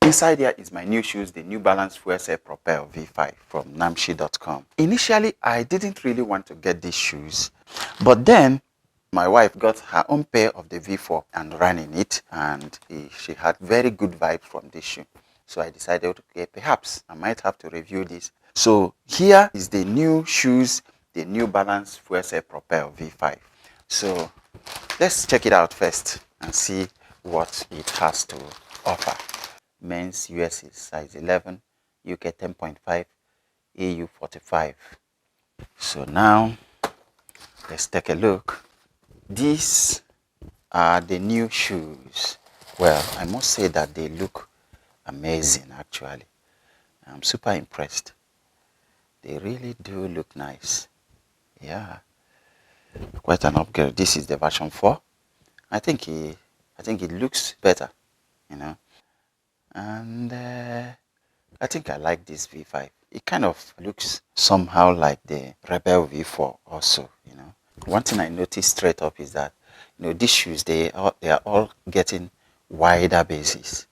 Inside here is my new shoes, the New Balance Fuelcell Propel V5 from namshi.com. Initially, I didn't really want to get these shoes, but then my wife got her own pair of the V4 and ran in it, and she had very good vibes from this shoe. So I decided, okay, perhaps I might have to review this. So here is the new shoes, the New Balance Fuelcell Propel V5. So let's check it out first and see what it has to offer. Men's US is size 11, UK 10.5, EU 45. So now let's take a look. These are the new shoes. Well, I must say that they look amazing actually. I'm super impressed. They really do look nice. Yeah, quite an upgrade. This is the version 4. I think it looks better, you know. And I think I like this V5. It kind of looks somehow like the Rebel V4 also, you know. One thing I noticed straight up is that, you know, these shoes, they are all getting wider bases,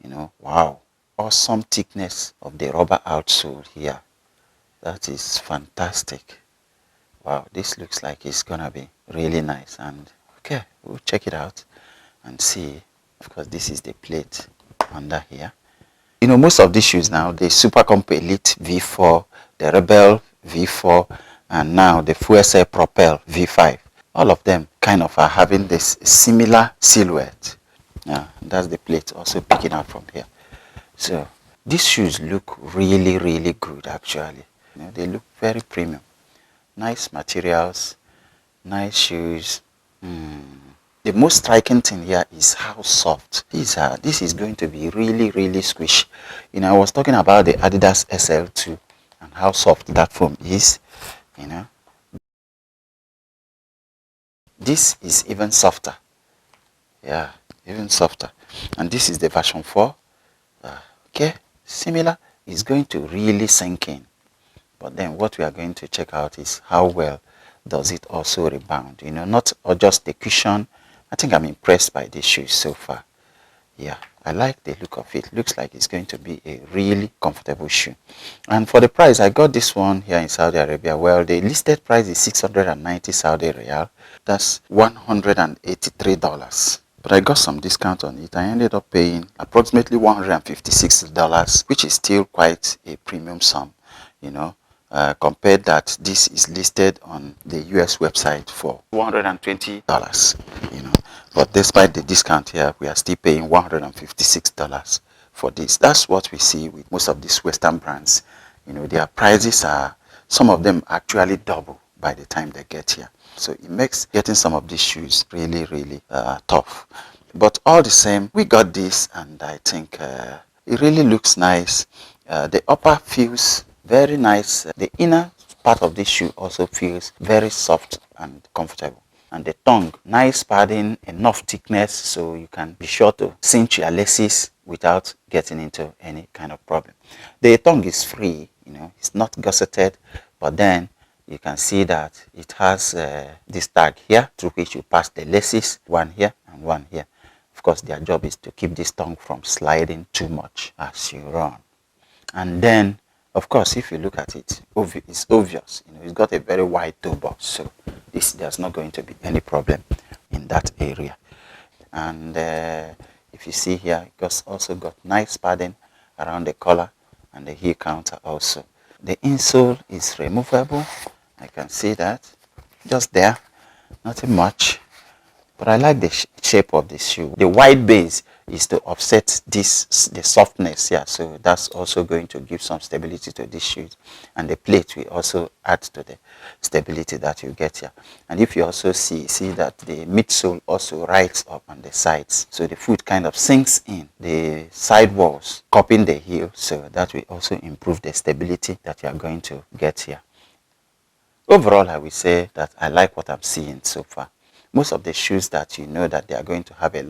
you know. Wow, awesome thickness of the rubber outsole here. That is fantastic. Wow, this looks like it's gonna be really nice. And okay, we'll check it out and see. Of course, this is the plate under here. You know, most of these shoes now, the Super Comp Elite V4, the Rebel V4, and now the Fuelcell Propel V5, all of them kind of are having this similar silhouette. Yeah, that's the plate also picking out from here. So these shoes look really, really good actually. You know, they look very premium. Nice materials, nice shoes. The most striking thing here is how soft these are. This is going to be really, really squishy. You know, I was talking about the Adidas SL2 and how soft that foam is. You know, this is even softer. Yeah, even softer. And this is the version 4. Okay, similar. It's going to really sink in. But then what we are going to check out is how well does it also rebound. You know, not or just the cushion. I think I'm impressed by these shoes so far. Yeah, I like the look of it. Looks like it's going to be a really comfortable shoe. And for the price, I got this one here in Saudi Arabia. Well, the listed price is 690 Saudi Riyal. That's $183. But I got some discount on it. I ended up paying approximately $156, which is still quite a premium sum, you know. Compared that this is listed on the US website for $120, you know, but despite the discount here, we are still paying $156 for this. That's what we see with most of these Western brands. You know, their prices are, some of them actually double by the time they get here. So it makes getting some of these shoes really, really tough. But all the same, we got this, and I think it really looks nice. The upper feels very nice. The inner part of this shoe also feels very soft and comfortable. And the tongue, nice padding, enough thickness so you can be sure to cinch your laces without getting into any kind of problem. The tongue is free, you know, it's not gusseted, but then you can see that it has this tag here through which you pass the laces, one here and one here. Of course, their job is to keep this tongue from sliding too much as you run. And then, of course, if you look at it, it's obvious. You know, it's got a very wide toe box, so there's not going to be any problem in that area. And if you see here, it's also got nice padding around the collar and the heel counter also. The insole is removable. I can see that just there, nothing much. But I like the shape of the shoe. The wide base is to offset the softness here, so that's also going to give some stability to these shoes. And the plate will also add to the stability that you get here. And if you also see that the midsole also rides up on the sides, so the foot kind of sinks in the side walls, cupping the heel, so that will also improve the stability that you are going to get here. Overall, I will say that I like what I'm seeing so far. Most of the shoes that you know that they are going to have a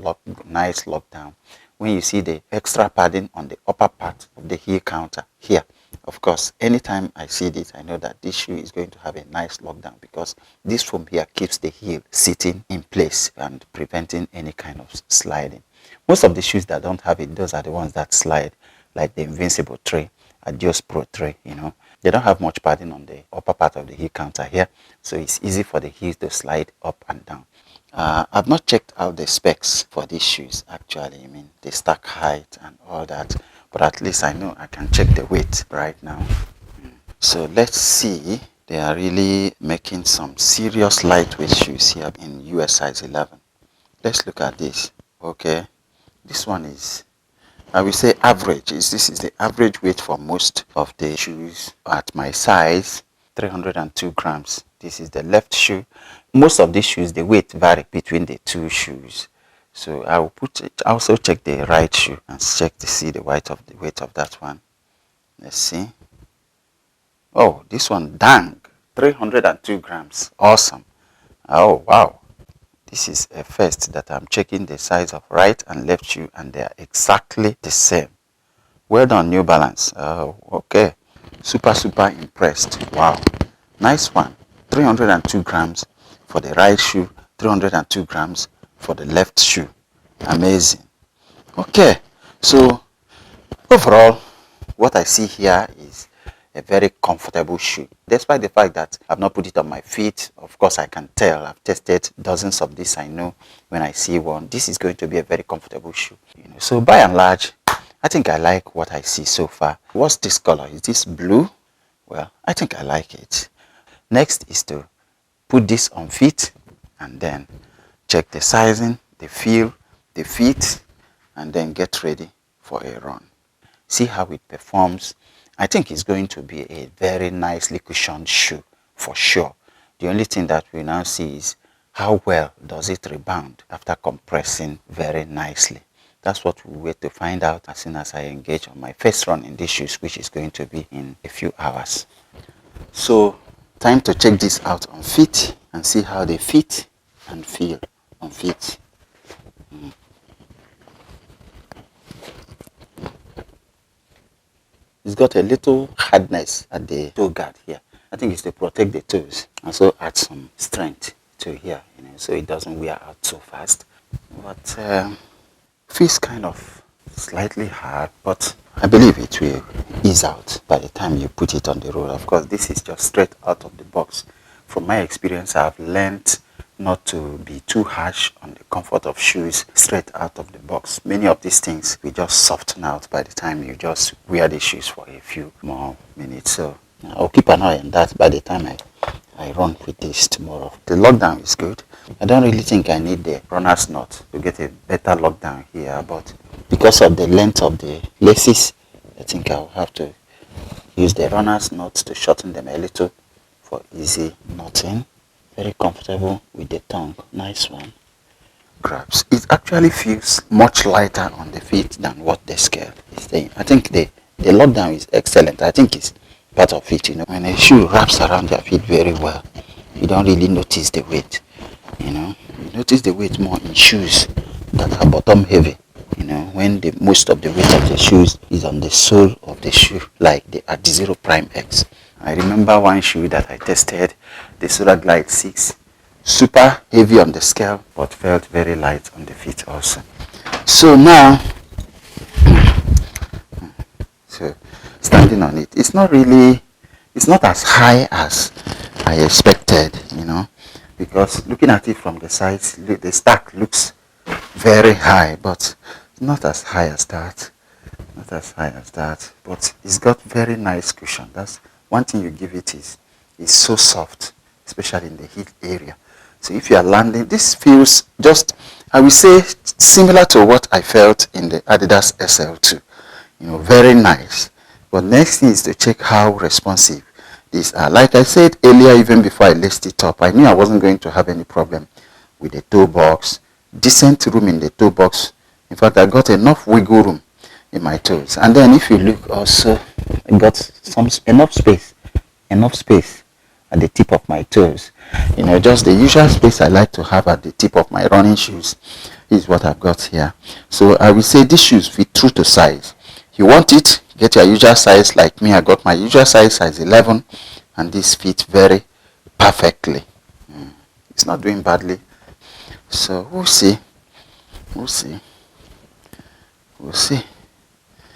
nice lockdown, when you see the extra padding on the upper part of the heel counter here, of course, anytime I see this, I know that this shoe is going to have a nice lockdown because this foam here keeps the heel sitting in place and preventing any kind of sliding. Most of the shoes that don't have it, those are the ones that slide, like the Invincible 3, Adios Pro 3, you know. They don't have much padding on the upper part of the heel counter here, so it's easy for the heels to slide up and down. I've not checked out the specs for these shoes actually. I mean, the stack height and all that, but at least I know I can check the weight right now. So let's see. They are really making some serious lightweight shoes here in US size 11. Let's look at this. Okay, this one is, I will say, average. This is the average weight for most of the shoes at my size, 302 grams. This is the left shoe. Most of these shoes, the weight vary between the two shoes. So I will also check the right shoe and check to see the weight of that one. Let's see. Oh, this one, dang, 302 grams. Awesome. Oh, wow. This is a first that I'm checking the size of right and left shoe, and they are exactly the same. Well done, New Balance. Oh, okay. Super impressed. Wow. Nice one. 302 grams for the right shoe, 302 grams for the left shoe. Amazing. Okay. So, overall, what I see here is a very comfortable shoe. Despite the fact that I've not put it on my feet, of course I can tell. I've tested dozens of these. I know when I see one, this is going to be a very comfortable shoe. You know, so by and large, I think I like what I see so far. What's this color? Is this blue? Well, I think I like it. Next is to put this on feet and then check the sizing, the feel, the fit, and then get ready for a run. See how it performs. I think it's going to be a very nicely cushioned shoe for sure. The only thing that we now see is how well does it rebound after compressing very nicely. That's what we'll wait to find out as soon as I engage on my first run in these shoes, which is going to be in a few hours. So time to check this out on feet and see how they fit and feel on feet. It's got a little hardness at the toe guard here. I think it's to protect the toes and so add some strength to here, you know, so it doesn't wear out so fast. But feels kind of slightly hard, but I believe it will ease out by the time you put it on the road. Of course, this is just straight out of the box. From my experience, I've learned not to be too harsh on the comfort of shoes straight out of the box. Many of these things will just soften out by the time you just wear the shoes for a few more minutes. So I'll keep an eye on that by the time I run with this tomorrow. The lockdown is good. I don't really think I need the runner's nut to get a better lockdown here, but because of the length of the laces, I think I'll have to use the runner's nut to shorten them a little for easy knotting. Very comfortable with the tongue. Nice one. Grabs. It actually feels much lighter on the feet than what the scale is saying. I think the lockdown is excellent. I think it's part of it, you know. When a shoe wraps around your feet very well, you don't really notice the weight, you know. You notice the weight more in shoes that are bottom heavy, you know, when the most of the weight of the shoes is on the sole of the shoe, like the Adizero Prime X. I remember one shoe that I tested, the Solar Glide 6, super heavy on the scale, but felt very light on the feet also. So now, so standing on it, it's not as high as I expected, you know, because looking at it from the sides, the stack looks very high, but not as high as that. Not as high as that, but it's got very nice cushion. That's one thing you give it is so soft, especially in the heel area. So if you are landing, this feels just, I will say, similar to what I felt in the Adidas SL2. You know, very nice. But next thing is to check how responsive these are. Like I said earlier, even before I laced it up, I knew I wasn't going to have any problem with the toe box. Decent room in the toe box. In fact, I got enough wiggle room in my toes. And then if you look also, I got enough space at the tip of my toes. You know, just the usual space I like to have at the tip of my running shoes is what I've got here. So I will say these shoes fit true to size. You want it, get your usual size. Like me, I got my usual size 11, and this fits very perfectly. It's not doing badly. So we'll see. We'll see.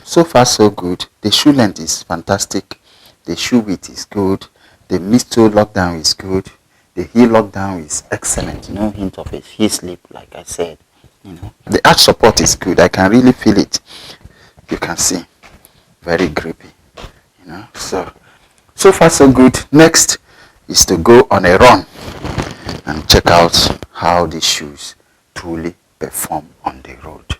So far so good. The shoe length is fantastic. The shoe width is good. The mid-toe lockdown is good. The heel lockdown is excellent. No hint of a heel slip, like I said. The arch support is good. I can really feel it. You can see. Very grippy. So far so good. Next is to go on a run and check out how these shoes truly perform on the road.